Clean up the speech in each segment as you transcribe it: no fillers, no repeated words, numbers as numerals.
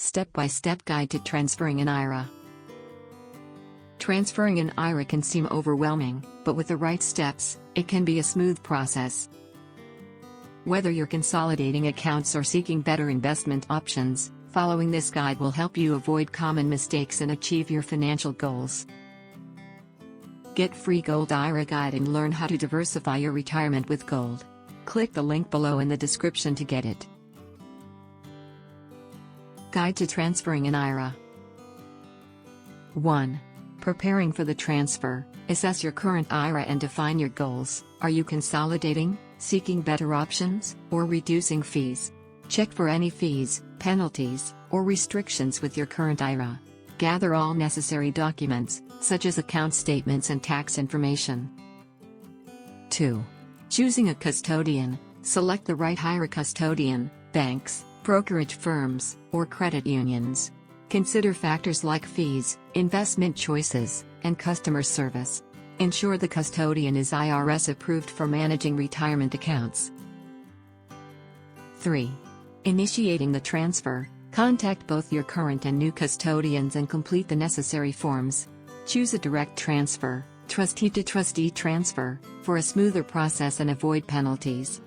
Step-by-step guide to transferring an IRA. Transferring an IRA can seem overwhelming, but with the right steps, it can be a smooth process. Whether you're consolidating accounts or seeking better investment options, following this guide will help you avoid common mistakes and achieve your financial goals. Get free Gold IRA guide and learn how to diversify your retirement with gold. Click the link below in the description to get it. Guide to transferring an IRA. 1. Preparing for the transfer. Assess your current IRA and define your goals. Are you consolidating, seeking better options, or reducing fees? Check for any fees, penalties, or restrictions with your current IRA. Gather all necessary documents, such as account statements and tax information. 2. Choosing a custodian. Select the right IRA custodian, banks, brokerage firms, or credit unions. Consider factors like fees, investment choices, and customer service. Ensure the custodian is IRS approved for managing retirement accounts. 3. Initiating the transfer. Contact both your current and new custodians and complete the necessary forms. Choose a direct transfer, trustee-to-trustee transfer, for a smoother process and avoid penalties.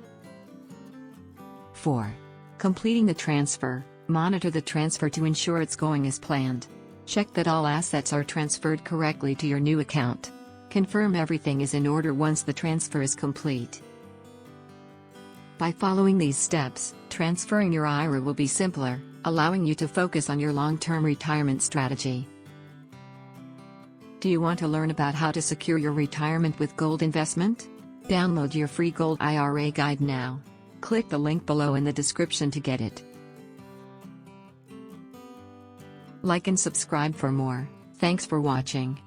4. Completing the transfer. Monitor the transfer to ensure it's going as planned. Check that all assets are transferred correctly to your new account. Confirm everything is in order once the transfer is complete. By following these steps, transferring your IRA will be simpler, allowing you to focus on your long-term retirement strategy. Do you want to learn about how to secure your retirement with gold investment? Download your free Gold IRA guide now. Click the link below in the description to get it. Like and subscribe for more. Thanks for watching.